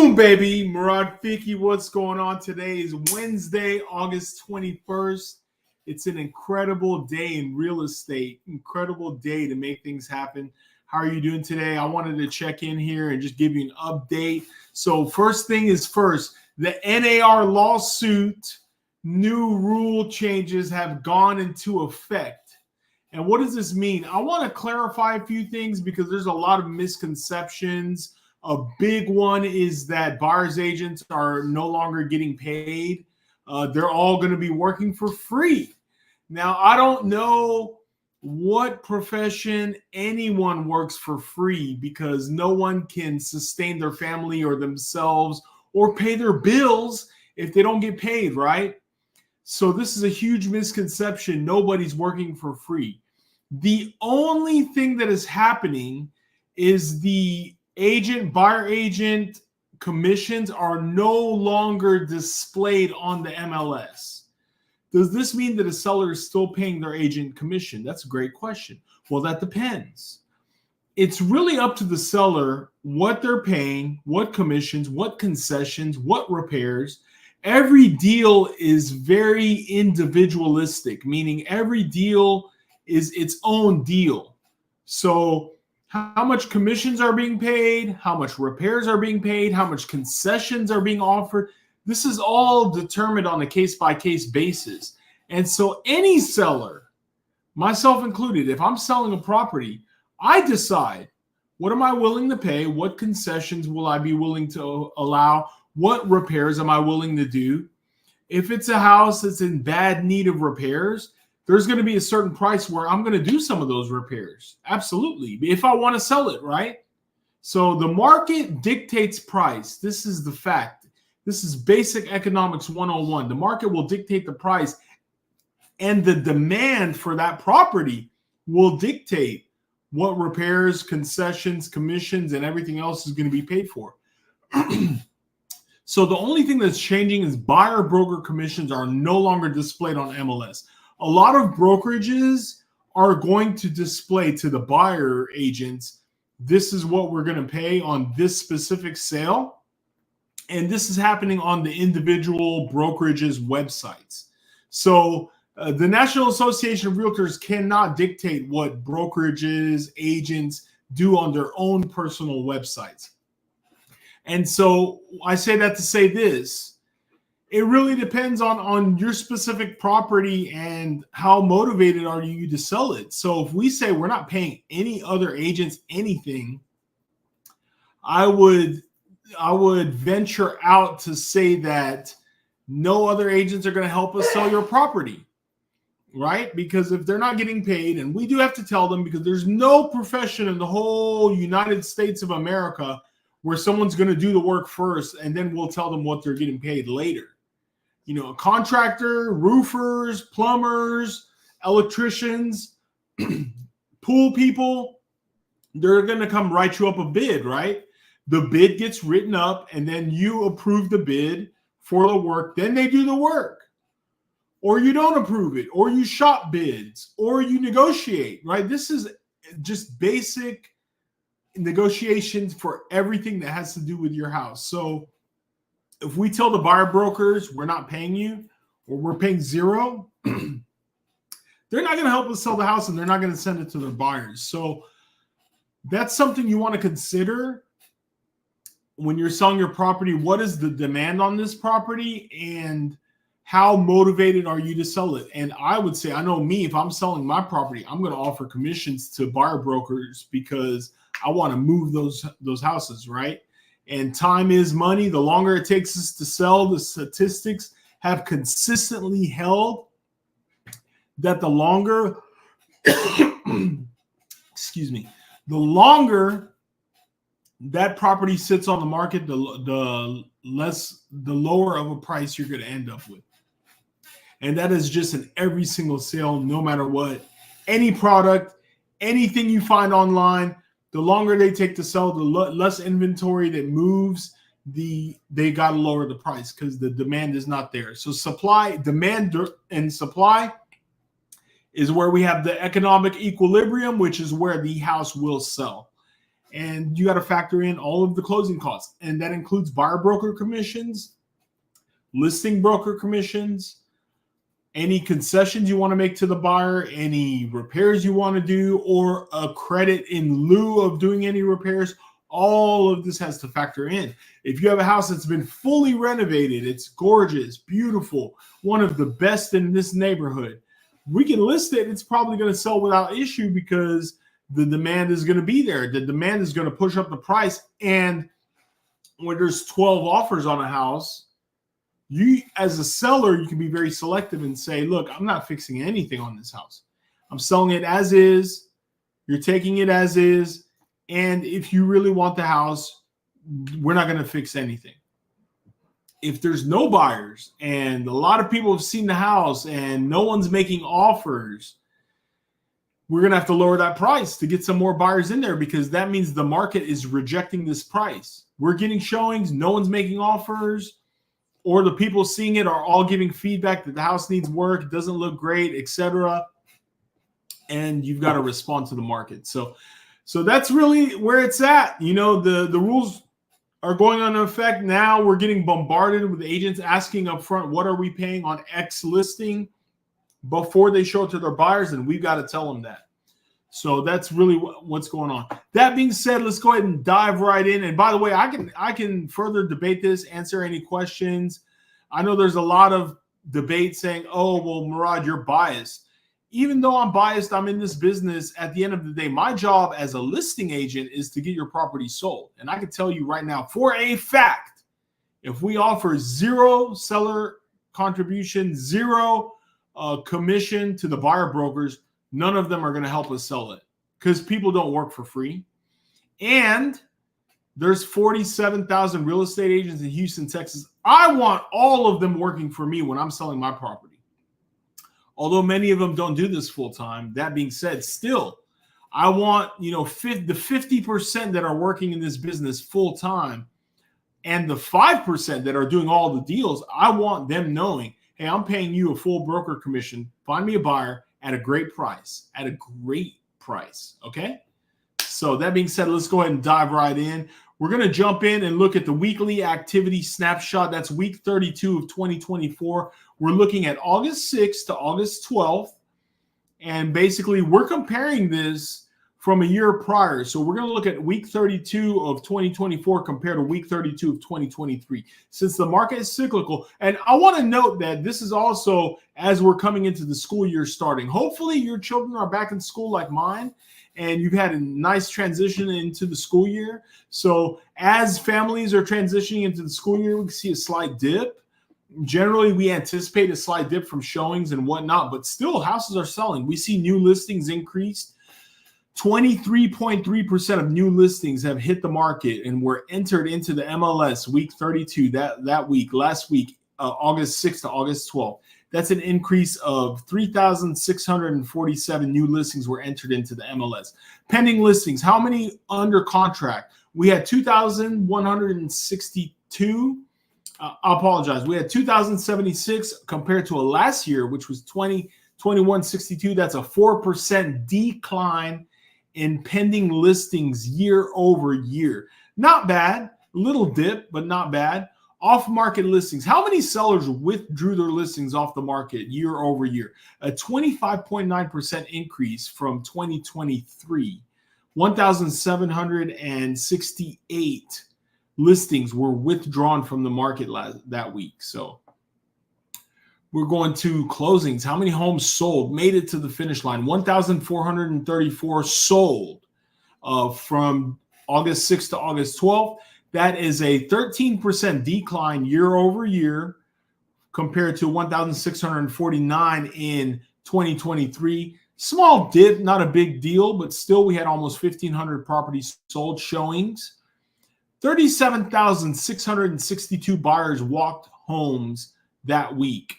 Boom, baby. Murad Fiki, what's going on? Today is Wednesday, August 21st. It's an incredible day in real estate, incredible day to make things happen. How are you doing today? I wanted to check in here and just give you an update. So first thing is first, the NAR lawsuit, new rule changes have gone into effect. And what does this mean? I want to clarify a few things because there's a lot of misconceptions. A big one is that buyer's agents are no longer getting paid. They're all going to be working for free. Now, I don't know what profession anyone works for free because no one can sustain their family or themselves or pay their bills if they don't get paid, right? So this is a huge misconception. Nobody's working for free. The only thing that is happening is the buyer agent commissions are no longer displayed on the MLS. Does this mean that a seller is still paying their agent commission? That's a great question. Well, that depends. It's really up to the seller what they're paying, what commissions, what concessions, what repairs. Every deal is very individualistic, meaning every deal is its own deal. So how much commissions are being paid, how much repairs are being paid, how much concessions are being offered. This is all determined on a case-by-case basis. And so any seller, myself included, if I'm selling a property, I decide what am I willing to pay, what concessions will I be willing to allow, what repairs am I willing to do. If it's a house that's in bad need of repairs, there's going to be a certain price where I'm going to do some of those repairs. Absolutely. If I want to sell it, right? So the market dictates price. This is the fact. This is basic economics 101. The market will dictate the price, and the demand for that property will dictate what repairs, concessions, commissions, and everything else is going to be paid for. So the only thing that's changing is buyer broker commissions are no longer displayed on MLS. A lot of brokerages are going to display to the buyer agents, this is what we're going to pay on this specific sale. And this is happening on the individual brokerages' websites. So the National Association of Realtors cannot dictate what brokerages, agents do on their own personal websites. And so I say that to say this. It really depends on your specific property and how motivated are you to sell it. So if we say we're not paying any other agents anything, I would venture out to say that no other agents are going to help us sell your property, right? Because if they're not getting paid, and we do have to tell them, because there's no profession in the whole United States of America where someone's going to do the work first and then we'll tell them what they're getting paid later. You know, a contractor, roofers, plumbers, electricians, pool people, they're going to come write you up a bid, right? The bid gets written up and then you approve the bid for the work. Then they do the work. Or you don't approve it, or you shop bids, or you negotiate, right? This is just basic negotiations for everything that has to do with your house. So if we tell the buyer brokers we're not paying you, or we're paying zero, they're not going to help us sell the house, and they're not going to send it to their buyers. So that's something you want to consider when you're selling your property. What is the demand on this property, and how motivated are you to sell it? And I would say, I know me, if I'm selling my property, I'm going to offer commissions to buyer brokers because I want to move those houses, right? And time is money. The longer it takes us to sell, the statistics have consistently held that the longer, excuse me, the longer that property sits on the market, the lower of a price you're going to end up with. And that is just in every single sale, no matter what. Any product, anything you find online, the longer they take to sell, the less inventory that moves, they got to lower the price because the demand is not there. So demand and supply is where we have the economic equilibrium, which is where the house will sell. And you got to factor in all of the closing costs. And that includes buyer broker commissions, listing broker commissions, any concessions you want to make to the buyer, any repairs you want to do, or a credit in lieu of doing any repairs. All of this has to factor in. If you have a house that's been fully renovated, it's gorgeous, beautiful, one of the best in this neighborhood, we can list it. It's probably going to sell without issue because the demand is going to be there. The demand is going to push up the price. And when there's 12 offers on a house, you, as a seller, you can be very selective and say, look, I'm not fixing anything on this house. I'm selling it as is. You're taking it as is. And if you really want the house, we're not going to fix anything. If there's no buyers and a lot of people have seen the house and no one's making offers, we're going to have to lower that price to get some more buyers in there, because that means the market is rejecting this price. We're getting showings, no one's making offers, or the people seeing it are all giving feedback that the house needs work, it doesn't look great, etc. And you've got to respond to the market. So that's really where it's at. You know, the rules are going on effect now. We're getting bombarded with agents asking up front, what are we paying on X listing, before they show it to their buyers, and we've got to tell them that. So that's really what's going on. That being said, let's go ahead and dive right in. And by the way, I can further debate this, answer any questions. I know there's a lot of debate saying, oh, well, Murad, you're biased. Even though I'm biased, I'm in this business. At the end of the day, my job as a listing agent is to get your property sold. And I can tell you right now, for a fact, if we offer zero seller contribution, zero commission to the buyer brokers, none of them are going to help us sell it, because people don't work for free. And there's 47,000 real estate agents in Houston, Texas. I want all of them working for me when I'm selling my property. Although many of them don't do this full time. That being said, still, I want, the 50% that are working in this business full time, and the 5% that are doing all the deals. I want them knowing, hey, I'm paying you a full broker commission. Find me a buyer at a great price, okay? So that being said, let's go ahead and dive right in. We're going to jump in and look at the weekly activity snapshot. That's week 32 of 2024. We're looking at August 6th to August 12th. And basically, we're comparing this from a year prior. So we're going to look at week 32 of 2024 compared to week 32 of 2023, since the market is cyclical. And I want to note that this is also as we're coming into the school year starting. Hopefully your children are back in school like mine, and you've had a nice transition into the school year. So as families are transitioning into the school year, we can see a slight dip. Generally, we anticipate a slight dip from showings and whatnot, but still houses are selling. We see new listings increased. 23.3% of new listings have hit the market and were entered into the MLS week 32 that week, last week, August 6th to August 12th. That's an increase of 3,647 new listings were entered into the MLS. Pending listings, how many under contract? We had 2,162. I apologize. We had 2,076 compared to last year, which was 2,162. That's a 4% decline in pending listings year over year. Not bad. Little dip, but not bad. Off-market listings. How many sellers withdrew their listings off the market year over year? A 25.9% increase from 2023. 1,768 listings were withdrawn from the market that week. So we're going to closings. How many homes sold? Made it to the finish line. 1,434 sold from August 6th to August 12th. That is a 13% decline year over year compared to 1,649 in 2023. Small dip, not a big deal, but still we had almost 1,500 properties sold, showings. 37,662 buyers walked homes that week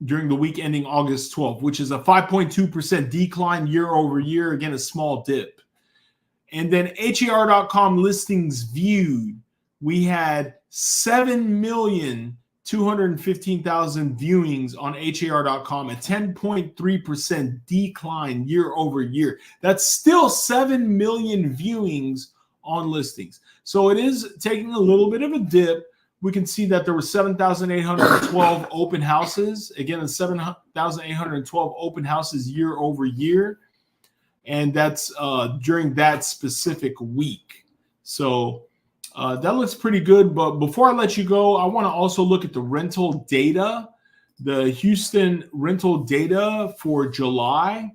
during the week ending August 12th, which is a 5.2% decline year over year. Again, a small dip. And then HER.com listings viewed. We had 7,215,000 viewings on HER.com, a 10.3% decline year over year. That's still 7 million viewings on listings. So it is taking a little bit of a dip. We can see that there were 7,812 open houses. Again, 7,812 open houses year over year. And that's during that specific week. So that looks pretty good. But before I let you go, I want to also look at the rental data, the Houston rental data for July.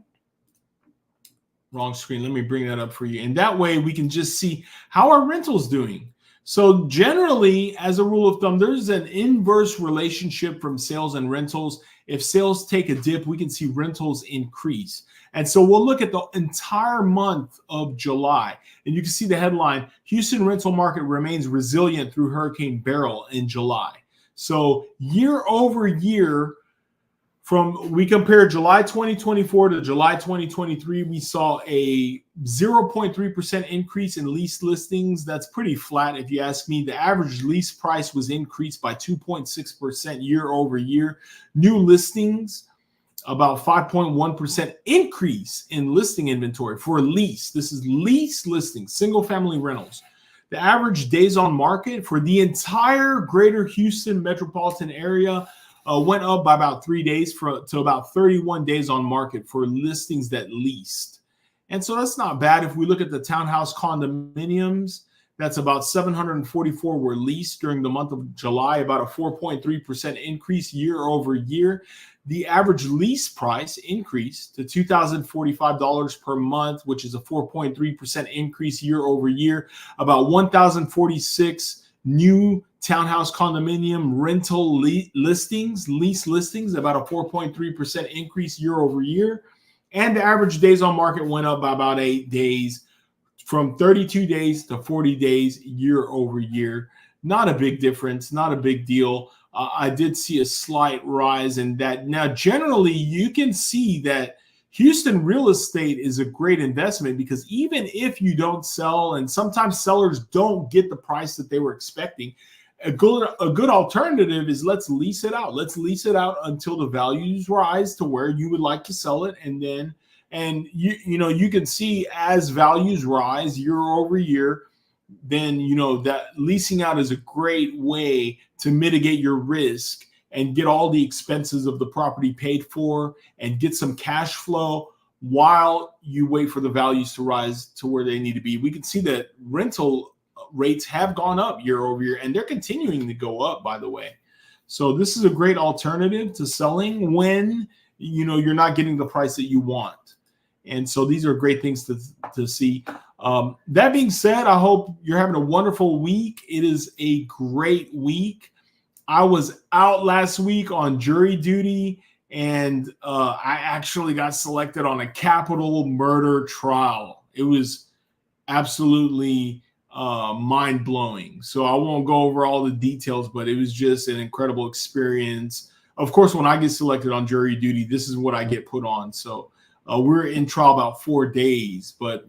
Wrong screen. Let me bring that up for you. And that way we can just see how our rentals doing. So generally, as a rule of thumb, there's an inverse relationship from sales and rentals. If sales take a dip, we can see rentals increase. And so we'll look at the entire month of July. And you can see the headline, Houston rental market remains resilient through Hurricane Beryl in July. So year over year, we compare July 2024 to July 2023, we saw a 0.3% increase in lease listings. That's pretty flat if you ask me. The average lease price was increased by 2.6% year over year. New listings, about 5.1% increase in listing inventory for lease. This is lease listings, single family rentals. The average days on market for the entire greater Houston metropolitan area went up by about 3 days to about 31 days on market for listings that leased. And so that's not bad. If we look at the townhouse condominiums, that's about 744 were leased during the month of July, about a 4.3% increase year over year. The average lease price increased to $2,045 per month, which is a 4.3% increase year over year. About 1,046 new townhouse condominium rental lease listings, about a 4.3% increase year over year. And the average days on market went up by about 8 days, from 32 days to 40 days year over year. Not a big difference, not a big deal. I did see a slight rise in that. Now, generally, you can see that Houston real estate is a great investment, because even if you don't sell, and sometimes sellers don't get the price that they were expecting, a good alternative is let's lease it out. Let's lease it out until the values rise to where you would like to sell it. And then, you can see as values rise year over year, then, that leasing out is a great way to mitigate your risk and get all the expenses of the property paid for and get some cash flow while you wait for the values to rise to where they need to be. We can see that rental rates have gone up year over year, and they're continuing to go up, by the way. So this is a great alternative to selling when you're not getting the price that you want. And so these are great things to see. That being said, I hope you're having a wonderful week. It is a great week. I was out last week on jury duty, and I actually got selected on a capital murder trial. It was absolutely mind-blowing. So I won't go over all the details, but it was just an incredible experience. Of course, when I get selected on jury duty, this is what I get put on. So we're in trial about 4 days, but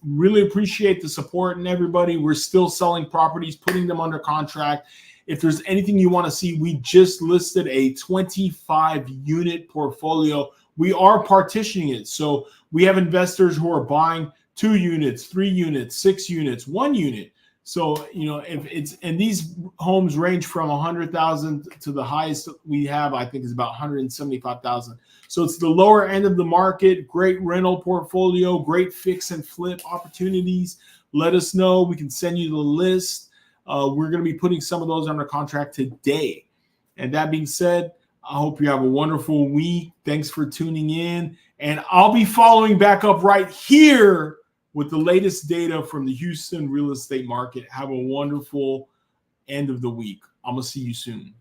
really appreciate the support and everybody. We're still selling properties, putting them under contract. If there's anything you want to see, we just listed a 25-unit portfolio. We are partitioning it. So we have investors who are buying 2 units, 3 units, 6 units, 1 unit. So, if it's, and these homes range from 100,000 to the highest we have, I think, is about 175,000. So it's the lower end of the market, great rental portfolio, great fix and flip opportunities. Let us know. We can send you the list. We're going to be putting some of those under contract today. And that being said, I hope you have a wonderful week. Thanks for tuning in. And I'll be following back up right here with the latest data from the Houston real estate market. Have a wonderful end of the week. I'm going to see you soon.